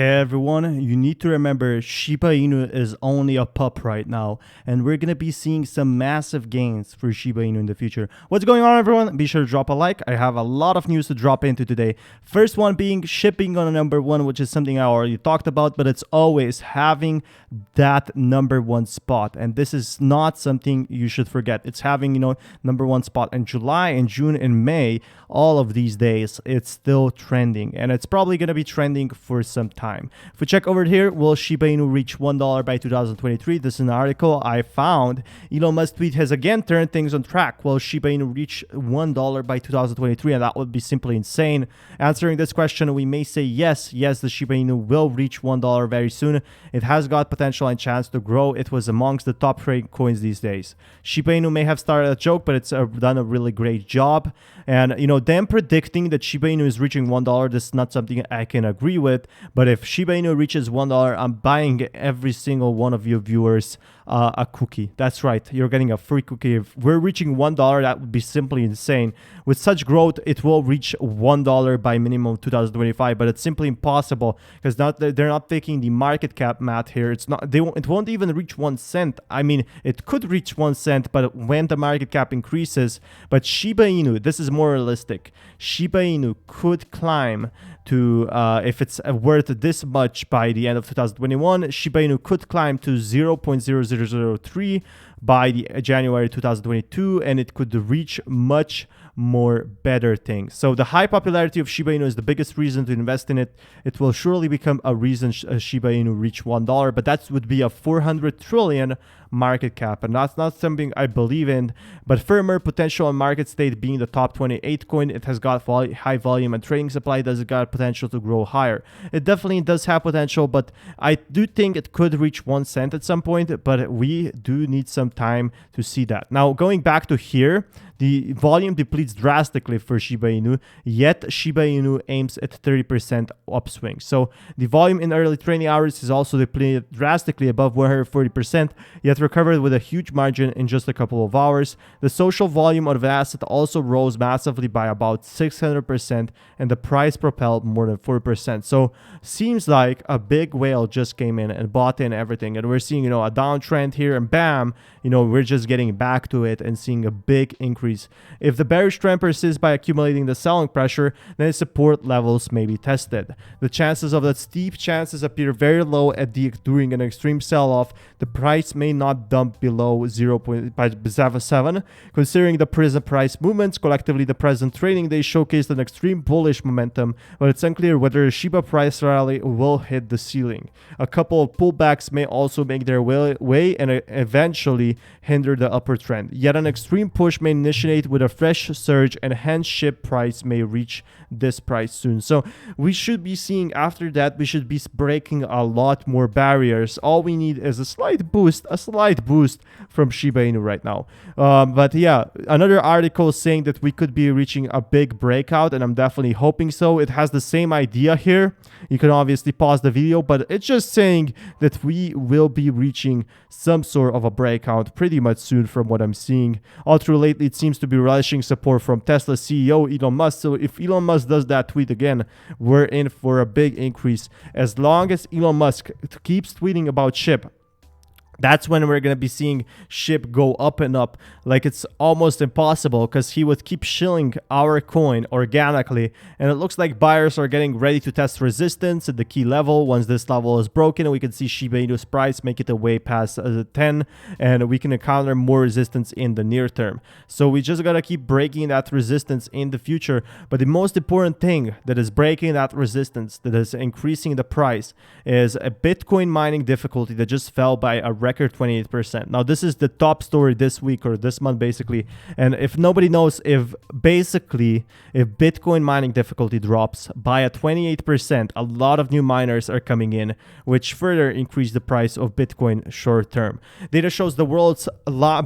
Hey everyone, you need to remember Shiba Inu is only a pup right now, and we're gonna be seeing some massive gains for Shiba Inu in the future. What's going on, everyone? Be sure to drop a like. I have a lot of news to drop into today. First one being shipping on a number one, which is something I already talked about, but it's always having that number one spot, and this is not something you should forget. It's having, number one spot in July, in June, in May. All of these days, it's still trending, and it's probably gonna be trending for some time. If we check over here, will Shiba Inu reach $1 by 2023? This is an article I found. Elon Musk tweet has again turned things on track. Will Shiba Inu reach $1 by 2023? And that would be simply insane. Answering this question, we may say yes, the Shiba Inu will reach $1 very soon. It has got potential and chance to grow. It was amongst the top trading coins these days. Shiba Inu may have started a joke, but it's done a really great job. And, them predicting that Shiba Inu is reaching $1, this is not something I can agree with. But if Shiba Inu reaches $1, I'm buying every single one of you viewers a cookie. That's right, you're getting a free cookie. If we're reaching $1, that would be simply insane. With such growth, it will reach $1 by minimum 2025, but it's simply impossible because they're not taking the market cap math here. It won't even reach 1 cent. I mean, it could reach 1 cent, but when the market cap increases. But Shiba Inu, this is more realistic. Shiba Inu could climb to, if it's worth this much by the end of 2021, Shiba Inu could climb to 0.0003 by the January 2022, and it could reach much more better things. So the high popularity of Shiba Inu is the biggest reason to invest in it. It will surely become a reason Shiba Inu reach $1, but that would be a 400 trillion market cap, and that's not something I believe in. But firmer potential and market state being the top 28 coin, it has got high volume and trading supply. Does it got potential to grow higher? It definitely does have potential, but I do think it could reach 1 cent at some point, but we do need some time to see that. Now, going back to here, the volume depletes drastically for Shiba Inu, yet Shiba Inu aims at 30% upswing. So the volume in early trading hours is also depleted drastically above 140%, yet recovered with a huge margin in just a couple of hours. The social volume of the asset also rose massively by about 600%, and the price propelled more than 4%. So seems like a big whale just came in and bought in everything, and we're seeing, a downtrend here, and bam, we're just getting back to it and seeing a big increase. If the bearish trend persists by accumulating the selling pressure, then support levels may be tested. The chances of that steep chances appear very low during an extreme sell-off. The price may not dump below 0.77. Considering the present price movements, collectively the present trading day showcased an extreme bullish momentum, but it's unclear whether the Shiba price rally will hit the ceiling. A couple of pullbacks may also make their way and eventually hinder the upward trend. Yet an extreme push may initiate with a fresh surge, and hence SHIB price may reach this price soon. So we should be seeing after that, we should be breaking a lot more barriers. All we need is a slight boost from Shiba Inu right now. But yeah, another article saying that we could be reaching a big breakout, and I'm definitely hoping so. It has the same idea here. You can obviously pause the video, but it's just saying that we will be reaching some sort of a breakout pretty much soon from what I'm seeing. All through lately, it seems to be relishing support from Tesla CEO Elon Musk. So if Elon Musk does that tweet again, we're in for a big increase. As long as Elon Musk keeps tweeting about SHIB, that's when we're going to be seeing SHIB go up and up. Like, it's almost impossible because he would keep shilling our coin organically. And it looks like buyers are getting ready to test resistance at the key level. Once this level is broken, we can see Shiba Inu's price make it way past 10. And we can encounter more resistance in the near term. So we just got to keep breaking that resistance in the future. But the most important thing that is breaking that resistance, that is increasing the price, is a Bitcoin mining difficulty that just fell by a record 28%. Now, this is the top story this week or this month, basically. And if nobody knows, if Bitcoin mining difficulty drops by a 28%, a lot of new miners are coming in, which further increase the price of Bitcoin short term. Data shows the world's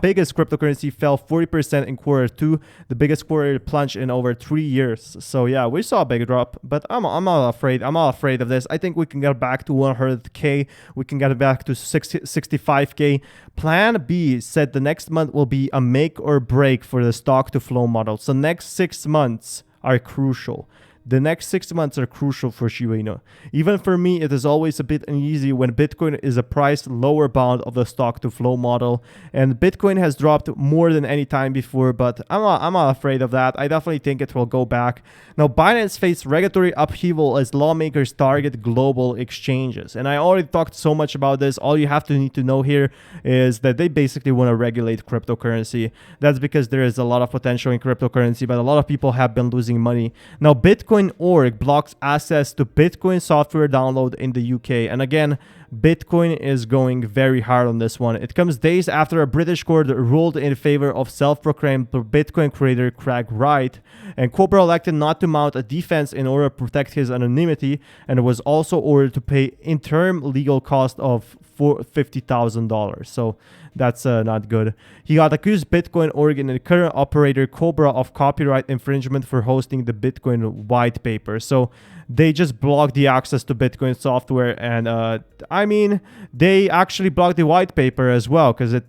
biggest cryptocurrency fell 40% in Q2, the biggest quarterly plunge in over 3 years. So yeah, we saw a big drop, but I'm not afraid. I'm not afraid of this. I think we can get back to 100K. We can get back to 65 5K. Plan B said the next month will be a make or break for the stock to flow model. So next 6 months are crucial. the next 6 months are crucial for Shiba Inu. Even for me, it is always a bit uneasy when Bitcoin is a priced lower bound of the stock to flow model, and Bitcoin has dropped more than any time before, but I'm not afraid of that. I definitely think it will go back. Now, Binance faced regulatory upheaval as lawmakers target global exchanges, and I already talked so much about this. All you have to need to know here is that they basically want to regulate cryptocurrency. That's because there is a lot of potential in cryptocurrency, but a lot of people have been losing money. Now, Bitcoin.org blocks access to Bitcoin software download in the UK. And again, Bitcoin is going very hard on this one. It comes days after a British court ruled in favor of self-proclaimed Bitcoin creator Craig Wright, and Cobra elected not to mount a defense in order to protect his anonymity, and was also ordered to pay interim legal cost of $50,000. So that's not good. He got accused Bitcoin.org and the current operator Cobra of copyright infringement for hosting the Bitcoin white paper. So they just blocked the access to Bitcoin software, and I mean, they actually blocked the white paper as well because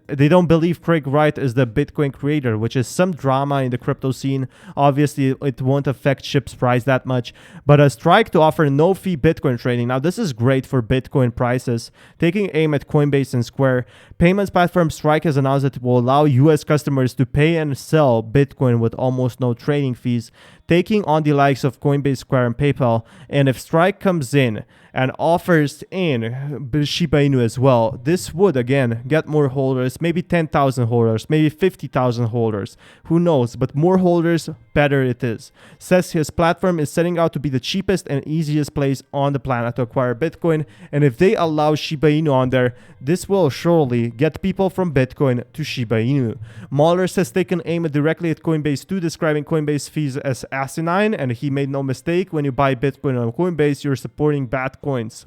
they don't believe Craig Wright is the Bitcoin creator, which is some drama in the crypto scene. Obviously, it won't affect SHIB's price that much, but a strike to offer no-fee Bitcoin trading. Now, this is great for Bitcoin prices, taking aim at Coinbase and Square. Payments platform Strike has announced that it will allow US customers to pay and sell Bitcoin with almost no trading fees, taking on the likes of Coinbase, Square, and PayPal. And if Strike comes in and offers in Shiba Inu as well, this would again get more holders, maybe 10,000 holders, maybe 50,000 holders, who knows, but more holders, better it is. Says his platform is setting out to be the cheapest and easiest place on the planet to acquire Bitcoin, and if they allow Shiba Inu on there, this will surely get people from Bitcoin to Shiba Inu. Mahler has taken aim directly at Coinbase too, describing Coinbase fees as asinine, and he made no mistake. When you buy Bitcoin on Coinbase, you're supporting bad coins.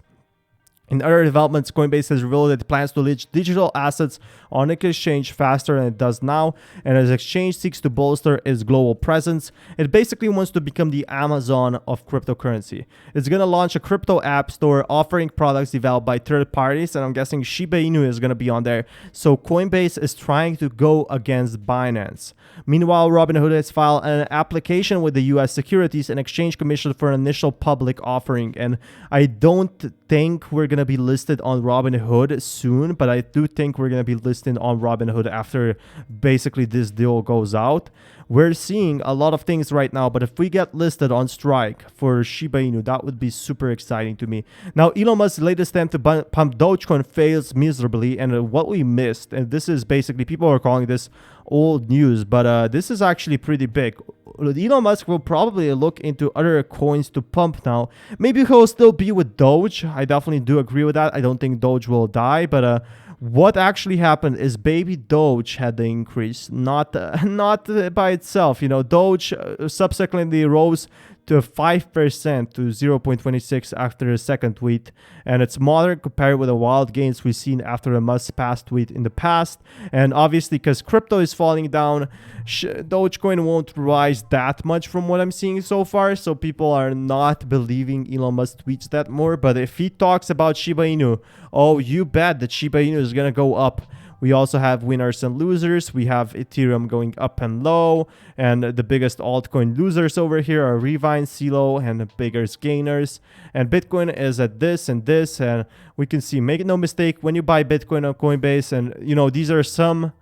In other developments, Coinbase has revealed that it plans to list digital assets on the exchange faster than it does now, and as exchange seeks to bolster its global presence, it basically wants to become the Amazon of cryptocurrency. It's going to launch a crypto app store offering products developed by third parties, and I'm guessing Shiba Inu is going to be on there. So Coinbase is trying to go against Binance. Meanwhile, Robinhood has filed an application with the US Securities and Exchange Commission for an initial public offering, and I don't think we're going to be listed on Robinhood soon, but I do think we're going to be listed on Robinhood after basically this deal goes out. We're seeing a lot of things right now, but if we get listed on Strike for Shiba Inu, that would be super exciting to me. Now, Elon Musk's latest attempt to pump Dogecoin fails miserably, and what we missed, and this is basically, people are calling this old news, but this is actually pretty big. Elon Musk will probably look into other coins to pump now. Maybe he'll still be with Doge. I definitely do agree with that. I don't think Doge will die, but what actually happened is baby Doge had the increase, not by itself. You know, Doge subsequently rose to 5% to 0.26 after the second tweet, and it's moderate compared with the wild gains we've seen after a Musk past tweet in the past. And obviously, because crypto is falling down, Dogecoin won't rise that much from what I'm seeing so far, so people are not believing Elon Musk tweets that more. But if he talks about Shiba Inu, oh, you bet that Shiba Inu is gonna go up. We also have winners and losers. We have Ethereum going up and low, and the biggest altcoin losers over here are Revine, CeeLo, and the biggest gainers. And Bitcoin is at this and this, and we can see, make no mistake, when you buy Bitcoin on Coinbase, and you know, these are some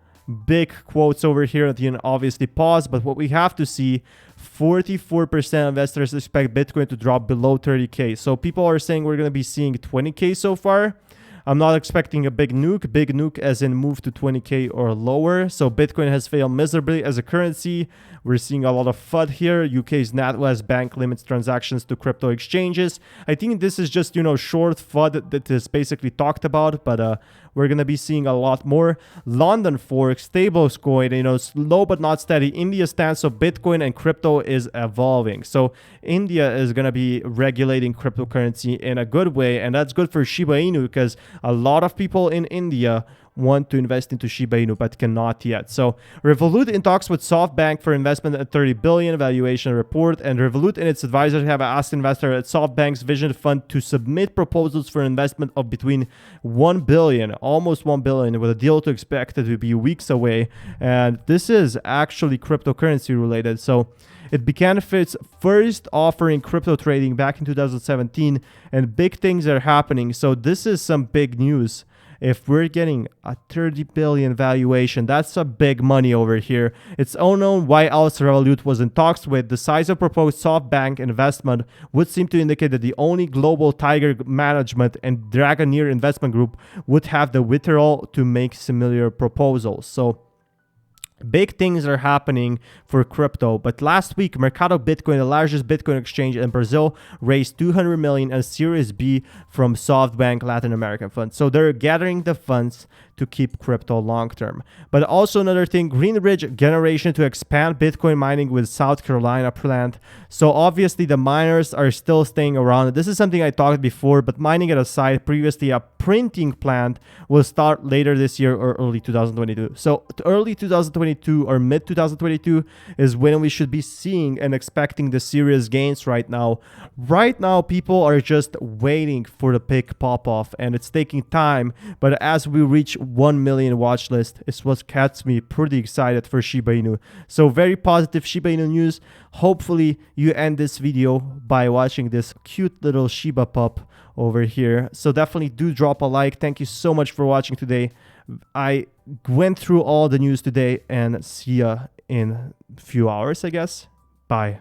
big quotes over here that you can obviously pause, but what we have to see, 44% of investors expect Bitcoin to drop below 30K. So people are saying we're going to be seeing 20K so far. I'm not expecting a big nuke as in move to 20K or lower. So Bitcoin has failed miserably as a currency. We're seeing a lot of FUD here. UK's NatWest Bank limits transactions to crypto exchanges. I think this is just, you know, short FUD that is basically talked about, but we're going to be seeing a lot more. London fork, stablecoin, you know, slow but not steady. India's stance of Bitcoin and crypto is evolving. So India is going to be regulating cryptocurrency in a good way, and that's good for Shiba Inu because a lot of people in India want to invest into Shiba Inu but cannot yet. So Revolut in talks with SoftBank for investment at 30 billion valuation report, and Revolut and its advisors have asked investors at SoftBank's Vision Fund to submit proposals for investment of between 1 billion, almost 1 billion, with a deal to expected to be weeks away. And this is actually cryptocurrency related. So it began its first offering crypto trading back in 2017, and big things are happening. So this is some big news. If we're getting a 30 billion valuation, that's a big money over here. It's unknown why else Revolut was in talks with. The size of proposed SoftBank investment would seem to indicate that the only global Tiger Management and Dragoneer Investment Group would have the withdrawal to make similar proposals. So big things are happening for crypto. But last week, Mercado Bitcoin, the largest Bitcoin exchange in Brazil, raised 200 million as Series B from SoftBank Latin American Fund. So they're gathering the funds to keep crypto long term. But also another thing, Greenridge Generation to expand Bitcoin mining with South Carolina plant. So obviously the miners are still staying around. This is something I talked before, but mining it aside, previously a printing plant will start later this year or early 2022. So early 2022 or mid 2022 is when we should be seeing and expecting the serious gains right now. Right now, people are just waiting for the big pop off, and it's taking time. But as we reach 1 million watch list, is what gets me pretty excited for Shiba Inu. So very positive Shiba Inu news. Hopefully you end this video by watching this cute little Shiba pup over here. So definitely do drop a like. Thank you so much for watching today. I went through all the news today, and see ya in a few hours, I guess. Bye.